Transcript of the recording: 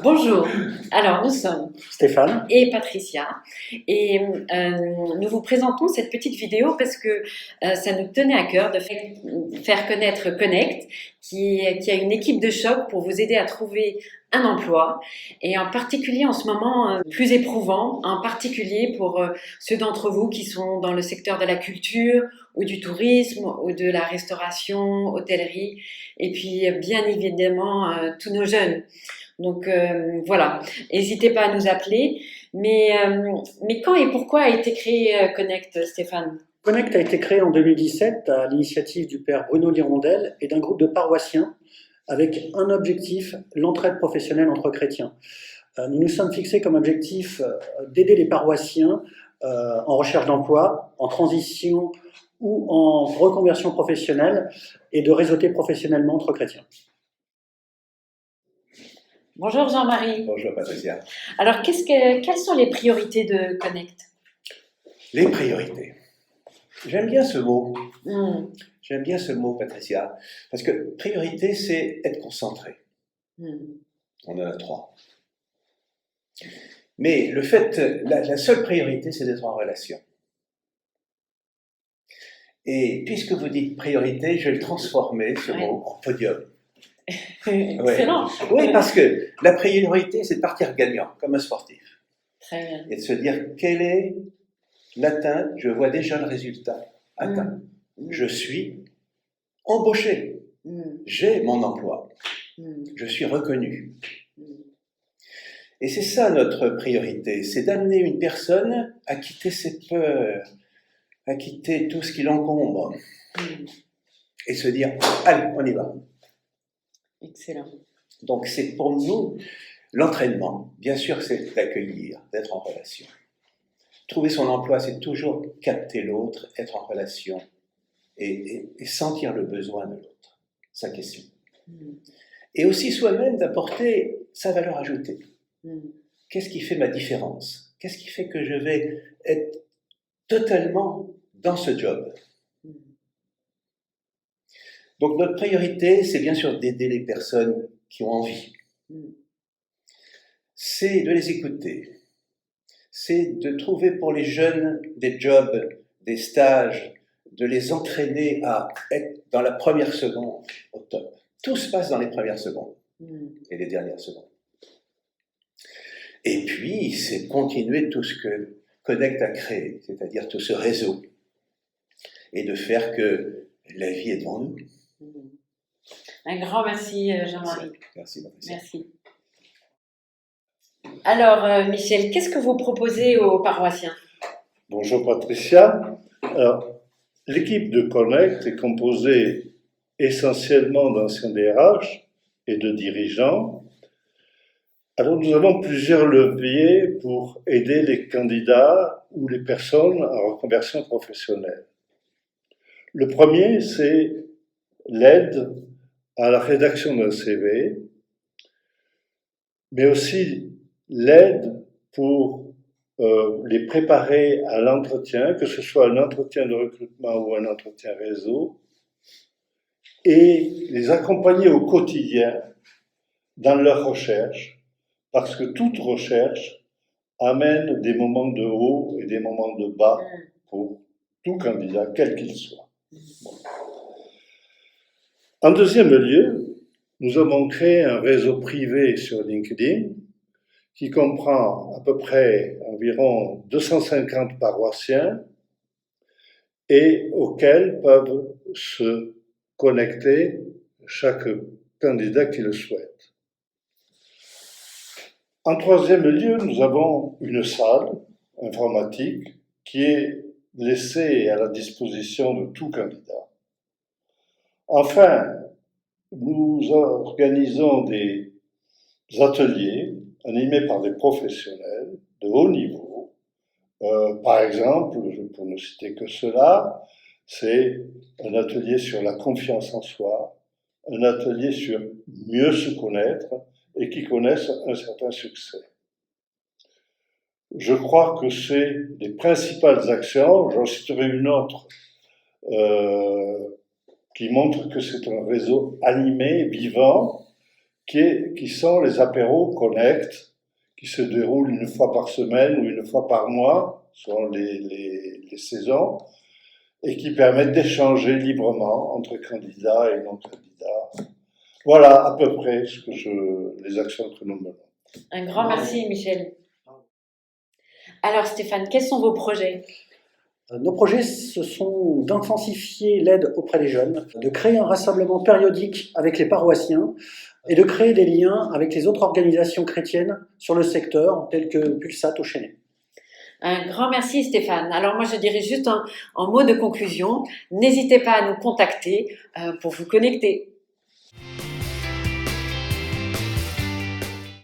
Bonjour, alors nous sommes Stéphane. et Patricia et nous vous présentons cette petite vidéo parce que ça nous tenait à cœur de faire connaître Connect qui a une équipe de choc pour vous aider à trouver un emploi et en particulier en ce moment plus éprouvant, en particulier pour ceux d'entre vous qui sont dans le secteur de la culture ou du tourisme ou de la restauration, hôtellerie et puis bien évidemment tous nos jeunes. Donc voilà, n'hésitez pas à nous appeler. Mais quand et pourquoi a été créé Connect, Stéphane? Connect a été créé en 2017 à l'initiative du père Bruno Lirondelle et d'un groupe de paroissiens avec un objectif, l'entraide professionnelle entre chrétiens. Nous nous sommes fixés comme objectif d'aider les paroissiens en recherche d'emploi, en transition ou en reconversion professionnelle et de réseauter professionnellement entre chrétiens. Bonjour Jean-Marie. Bonjour Patricia. Alors, quelles sont les priorités de Connect? Les priorités. J'aime bien ce mot. Mm. J'aime bien ce mot, Patricia. Parce que priorité, c'est être concentré. On en a 3. Mais le fait, la seule priorité, c'est d'être en relation. Et puisque vous dites priorité, je vais le transformer, ce mot, en podium. Excellent. Oui, parce que la priorité, c'est de partir gagnant, comme un sportif. Très bien. Et de se dire, quelle est l'atteinte? Je vois déjà le résultat atteint. Je suis embauché. J'ai mon emploi. Je suis reconnu. Et c'est ça notre priorité, c'est d'amener une personne à quitter ses peurs, à quitter tout ce qui l'encombre. Et se dire, allez, on y va. Excellent. Donc c'est pour nous l'entraînement. Bien sûr, c'est d'accueillir, d'être en relation. Trouver son emploi, c'est toujours capter l'autre, être en relation et sentir le besoin de l'autre, sa question. Et aussi soi-même d'apporter sa valeur ajoutée. Qu'est-ce qui fait ma différence? Qu'est-ce qui fait que je vais être totalement dans ce job? Donc notre priorité, c'est bien sûr d'aider les personnes qui ont envie. C'est de les écouter. C'est de trouver pour les jeunes des jobs, des stages, de les entraîner à être dans la première seconde au top. Tout se passe dans les premières secondes et les dernières secondes. Et puis, c'est continuer tout ce que Connect a créé, c'est-à-dire tout ce réseau, et de faire que la vie est devant nous. Un grand merci Jean-Marie. Merci. Merci. Alors Michel, qu'est-ce que vous proposez aux paroissiens? Bonjour Patricia. Alors, l'équipe de Connect est composée essentiellement d'anciens DRH et de dirigeants. Alors nous avons plusieurs leviers pour aider les candidats ou les personnes en reconversion professionnelle. Le premier, c'est l'aide à la rédaction d'un CV, mais aussi l'aide pour les préparer à l'entretien, que ce soit un entretien de recrutement ou un entretien réseau, et les accompagner au quotidien dans leur recherche, parce que toute recherche amène des moments de haut et des moments de bas pour tout candidat, quel qu'il soit. En deuxième lieu, nous avons créé un réseau privé sur LinkedIn qui comprend à peu près environ 250 paroissiens et auxquels peuvent se connecter chaque candidat qui le souhaite. En troisième lieu, nous avons une salle informatique qui est laissée à la disposition de tout candidat. Enfin, nous organisons des ateliers animés par des professionnels de haut niveau. Par exemple, pour ne citer que cela, c'est un atelier sur la confiance en soi, un atelier sur mieux se connaître et qui connaissent un certain succès. Je crois que c'est les principales actions. J'en citerai une autre qui montre que c'est un réseau animé, vivant, qui sont les apéros Connect, qui se déroulent une fois par semaine ou une fois par mois, selon les saisons, et qui permettent d'échanger librement entre candidats et non-candidats. Voilà à peu près les actions que nous menons. Un grand merci, Michel. Alors, Stéphane, quels sont vos projets? Nos projets, ce sont d'intensifier l'aide auprès des jeunes, de créer un rassemblement périodique avec les paroissiens et de créer des liens avec les autres organisations chrétiennes sur le secteur, telles que Pulsat au Chênay. Un grand merci, Stéphane. Alors moi, je dirais juste en mot de conclusion, n'hésitez pas à nous contacter pour vous connecter.